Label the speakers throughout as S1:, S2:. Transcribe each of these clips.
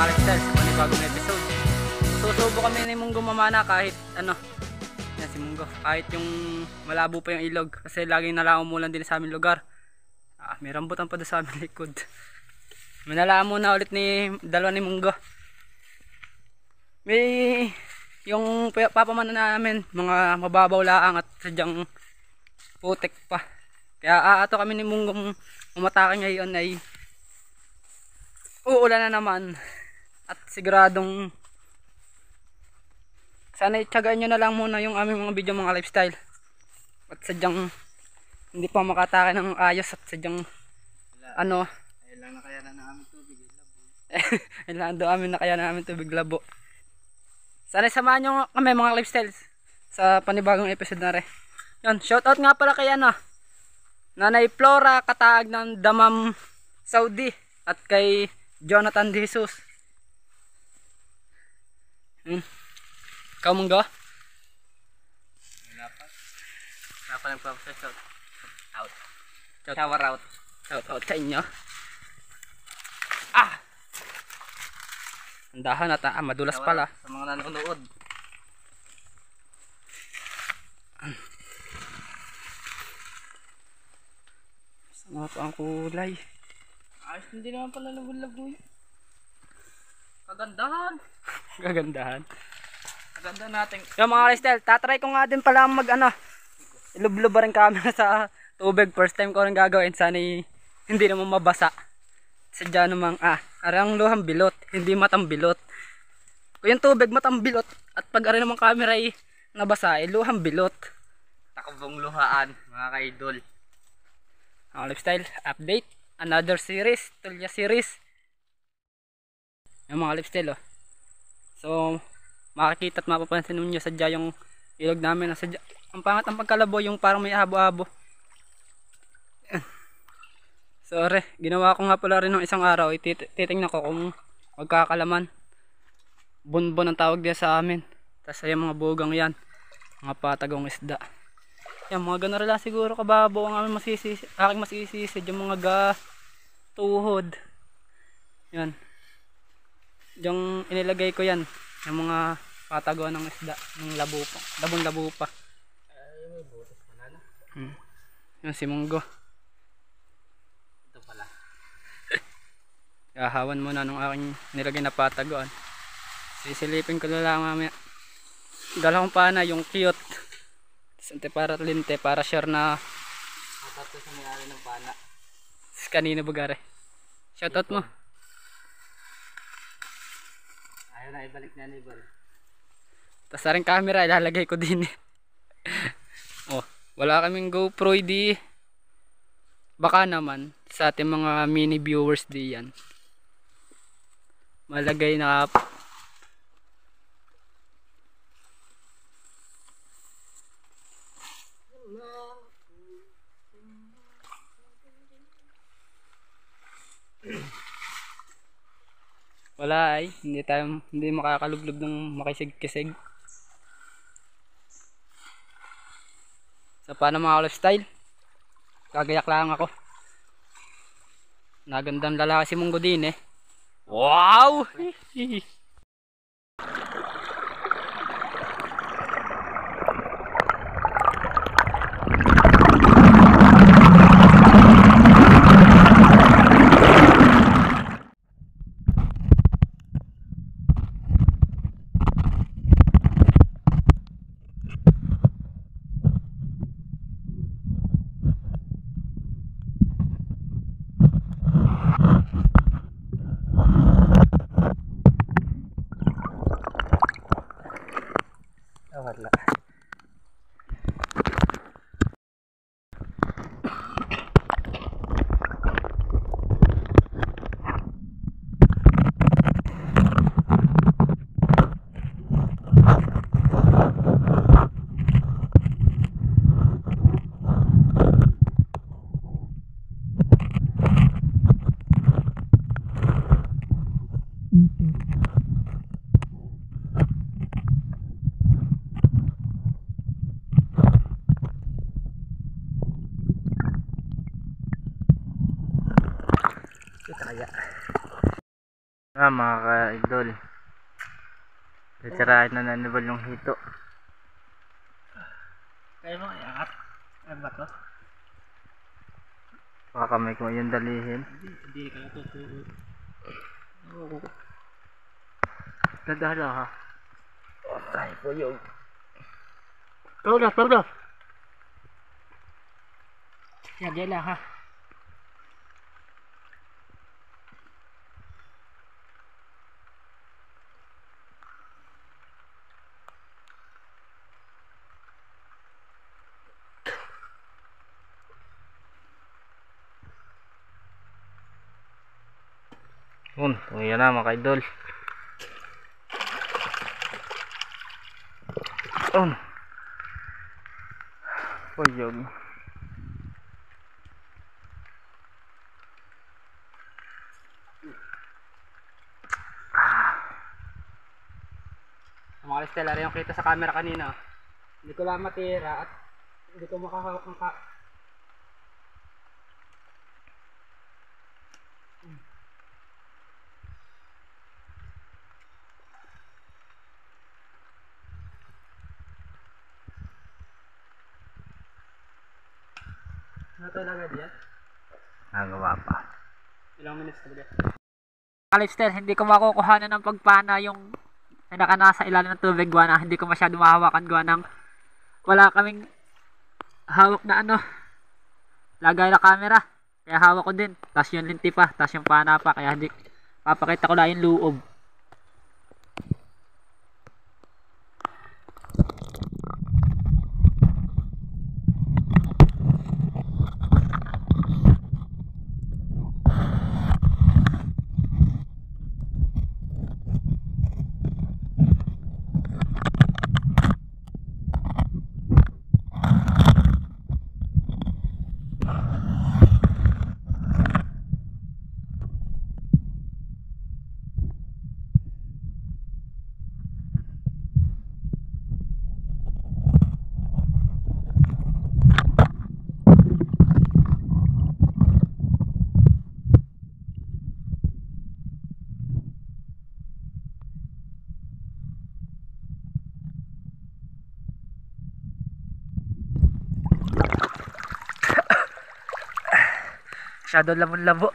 S1: mga lifestyle sa panibagong episode. Susubo kami ni Munggo mamana kahit ano. Yan si Munggo. Kahit yung malabo pa yung ilog. Kasi laging nalaumulan din sa aming lugar. May rambutan pa doon sa aming likod. Manalaan muna ulit ni dalawa ni Munggo. May yung papamana namin mga mababaw laang at sadyang putik pa. Kaya aato kami ni Munggong umatake ngayon ay uulan na naman. At siguradong sana itsagaan nyo na lang muna yung aming mga video mga lifestyle. At sadyang hindi pa makatake ng ayos at sadyang ano.
S2: Ayun lang na kaya na namin tubig labo.
S1: Ayun lang daw amin na kaya namin tubig labo. Sana samahan nyo kami mga lifestyles sa panibagong episode na rin. Yun, shoutout nga pala kay ano, Nanay Flora Kataag ng Damam Saudi at kay Jonathan De Jesus. Ikaw Munggo?
S2: Wala pa nagpapashout out.
S1: Shower out. Shout out sa inyo. Andahan at madulas pala.
S2: Sa mga nanonood.
S1: Sama pa ang kulay.
S2: Ayos hindi naman pala lagoy. Kagandahan.
S1: Gagandahan.
S2: Kaganda natin.
S1: Yung mga lifestyle, tatry ko nga din pala mag ano, ilublob rin camera sa tubig. First time ko rin gagawin. Sana hindi naman mabasa. Sadya namang arang luhang bilot, hindi matambilot. Kung yung tubig matambilot at pag arin namang camera ay nabasa, luhang bilot.
S2: Takbong luhaan mga ka-idol.
S1: Ang lifestyle update, another series, Tulya series. Yung mga lifestyle So makikita at mapapansin ninyo sadya yung ilog namin na sadya. Ang pangat ang pagkalabo yung parang may abo-abo. Sorry, ginawa ko nga pala rin ng isang araw. Titingnan ko kung magkakalaman. Bunbon ang tawag diya sa amin. Tapos yung mga bugang yan, mga patagong isda. Yan, mga gano'n lang siguro kababaw ang aking masisisid. Yung mga tuhod. Yan. Yung inilagay ko yan, yung mga patago ng isda, ng labo pa, labong-labo pa. Yan si Munggo.
S2: Ito pala.
S1: Kahawan muna nung aking nilagay na patagoan. Sisilipin ko na lang mamaya. Dala kong pana yung cute. Sante para linte para sure na
S2: Matato sa may-ari ng pana.
S1: kanina bugare. Shoutout mo.
S2: Ayaw na ibalik na ni Bal.
S1: Tapos na rin camera ilalagay ko din. Wala kaming GoPro di. Baka naman sa ating mga mini viewers diyan. Malagay na wala ay hindi makakalublob ng makisig-kisig. Sa paano mga lifestyle, kagayak lang ako. Nagandang lalaki si Munggo din eh. Wow! Wala. Kaya
S2: Mga ka-idol, sasarahin na nanibal yung hito.
S1: Kaya mo iangat. Ano ba to?
S2: Baka kamay ko yung dalihin.
S1: Hindi kaya to. Oo.
S2: Dadala ha. Tayo po yung
S1: Pablo. Yan lang ha.
S2: Yan na mga ka-idol. Puyog.
S1: Mga stellar yung kita sa camera kanina. Hindi ko lang matira at hindi ko makahawak ng Ano talaga diyan?
S2: Nagawa pa.
S1: Ilang minutes talaga. Kalipster, hindi ko makukuhanan ng pagpana yung nasa ilalim ng tubig gawa na hindi ko masyado mahawakan gawa ng wala kaming hawak na lagay na camera. Kaya hawak ko din. Tapos yung linti pa. Tapos yung pana pa. Kaya hindi papakita ko lang yung loob. Masyado labon-labo.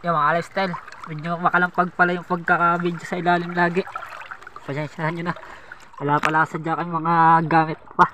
S1: Yung mga lifestyle, medyo makalampag pala yung pagkaka-video sa ilalim lagi. Pasensyahan nyo na, wala pala sadya kayong mga gamit pa.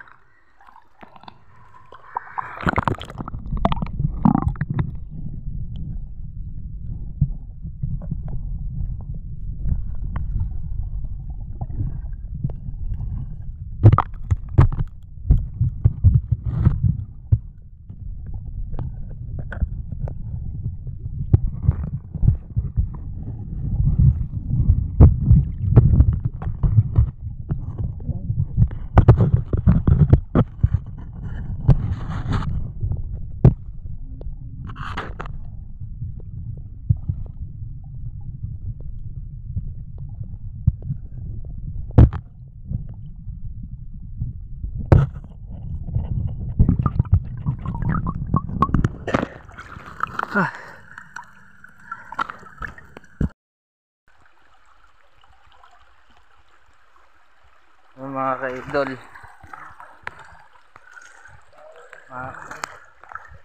S2: Mga ka-idol.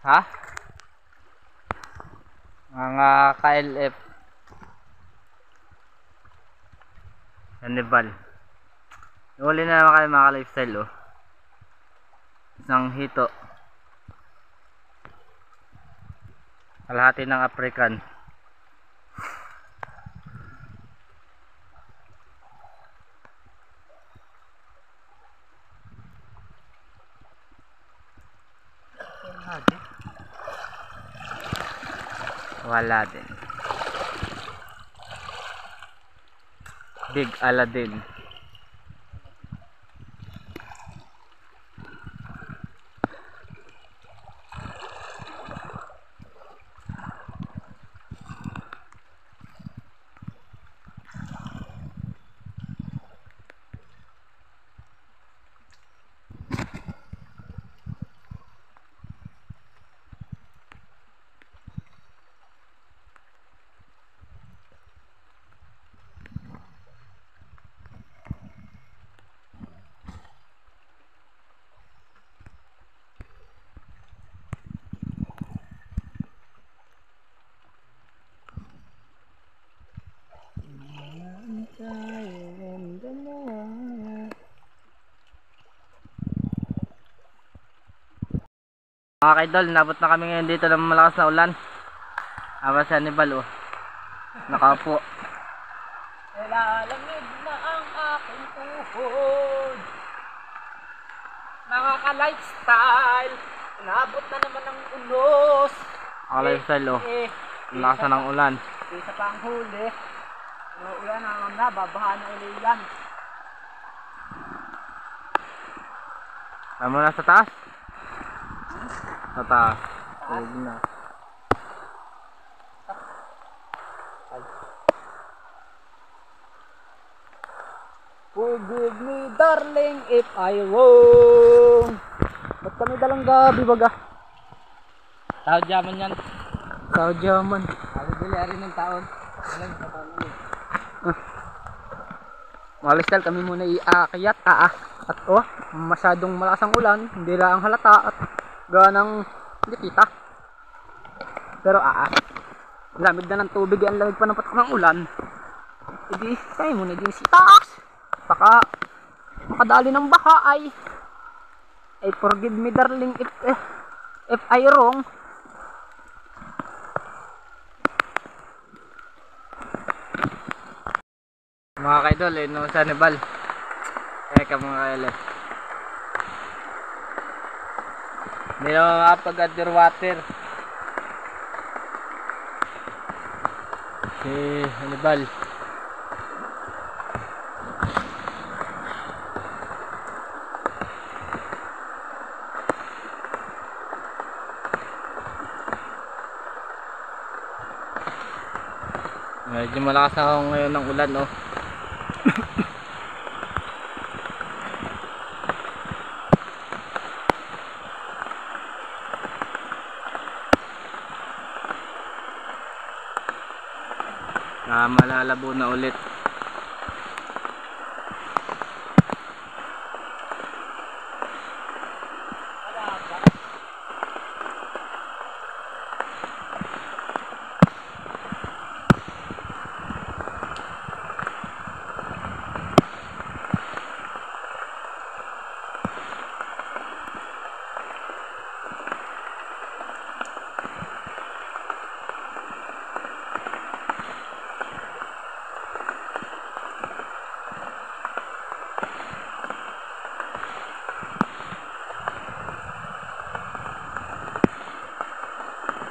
S2: Ha? Mga ka-LF. Sanibal. Huli na naman kayo mga ka-lifestyle oh. Isang hito. Kalahati ng African. Wala din. Big Aladdin. Mga kaidol, nabot na kami ngayon dito ng malakas na ulan. Aba sa Sanibal oh. Nakaupo.
S1: Lalamig na ang aking tuhod. Mga ka-lifestyle, nabot na naman ang ulos.
S2: Ka-lifestyle oh. Lakas na ng ulan.
S1: Isa pa ang huli. Ulan na, babahaan na ulit yan.
S2: Alam mo na sa taas? Sa taas. Tulog na.
S1: Forgive me darling if I wrong. Ba't kami dalang gabi baga?
S2: Tawad yaman yan.
S1: Tawad yaman.
S2: Bili rin ng taon.
S1: Mga lifestyle, kami muna iakyat. At masyadong malakas ang ulan. Hindi lang halata at ganang hindi kita. Pero lamig na ng tubig. Ang lamig pa ng patok ng ulan. Hindi tayo muna din si taas. Baka makadali ng baha ay forgive me darling if I wrong.
S2: Mga kaidol, no Sanibal. Teka mga kaidol. Hindi na makapag-underwater. Si Sanibal. Medyo malakas ako ngayon ng ulan oh. Malalabo na ulit.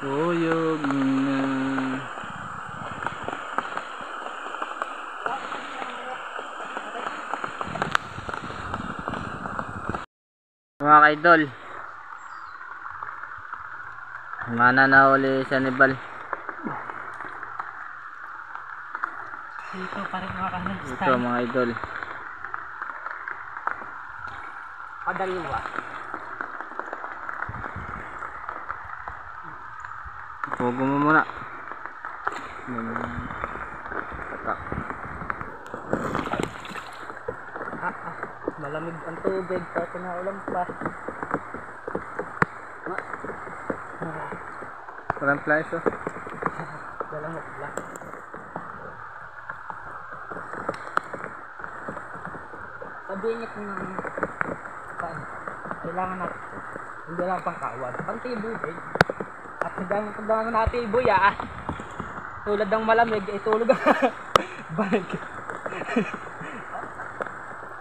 S2: Tuyog na. Mga kaidol, mana na uli sa Sanibal.
S1: Dito pa rin mga ka-lifestyle.
S2: Ito mga idol.
S1: Padaliwa.
S2: Pogo mo muna.
S1: Malamig ang tubig sa pinaulam pa.
S2: Parang flies oh.
S1: Dalang lang. Pabingit ng pan. Kailangan natin. Hindi lang pang kawad. Pantiboy din. At hanggang pagdaman natin iboy tulad ng malamig, tulog ang balik.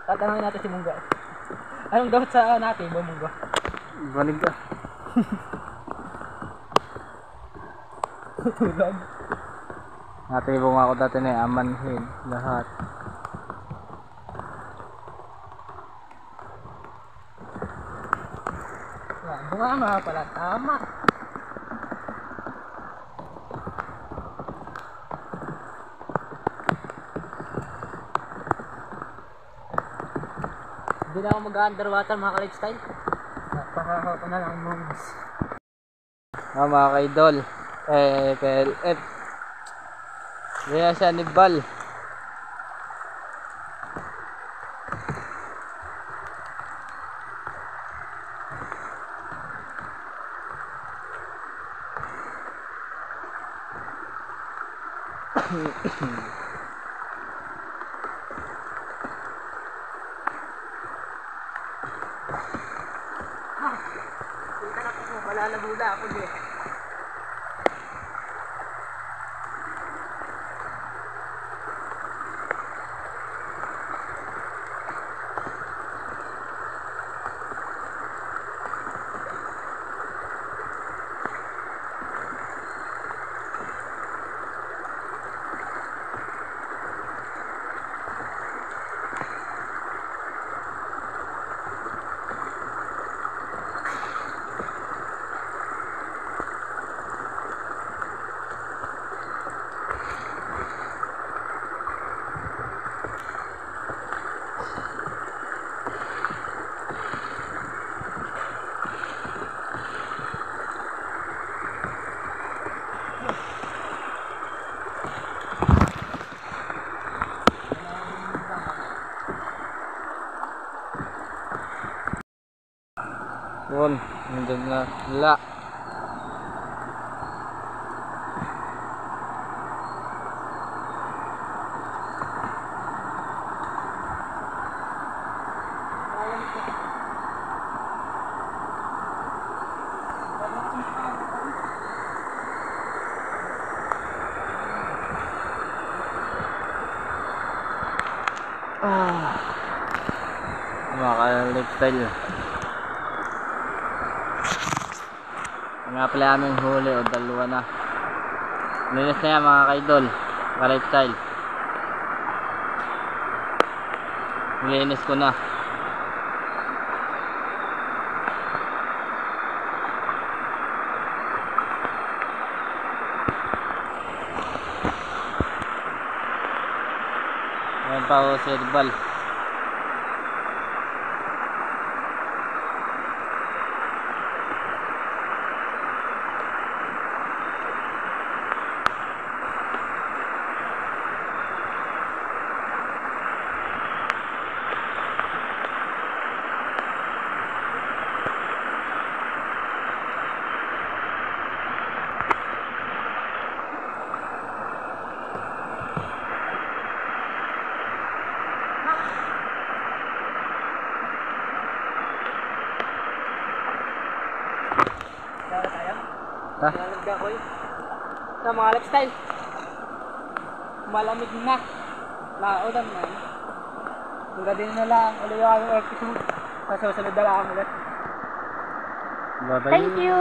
S1: Tatanungin natin si Munggo. Anong dapat sa natin, Munggo?
S2: Banig ka.
S1: Tulog.
S2: Natibong ako dati na amanhin lahat.
S1: Bunga nga pala, tama. Hindi na ako mag-underwater mga ka-lifestyle. Napakahaw ko na lang mongs.
S2: Mga kaidol, PLF. Ganyan siya ni Bal.
S1: Kita na po, malalabo na ako din.
S2: Yun, nandun na sila. Mga ka-lifestyle. Nga pala aming huli o dalawa na. Linis na yan mga kaidol. Ka-lifestyle. Linis ko na. Ngayon pa ako si Bal. Ha?
S1: Nalagda ko sa mga lifestyle. Malamig na. Laudan na. Hanggang din na lang. Ulit yung aming episode. Sa susunod na lang ulit.
S2: Bye-bye.
S1: Thank you.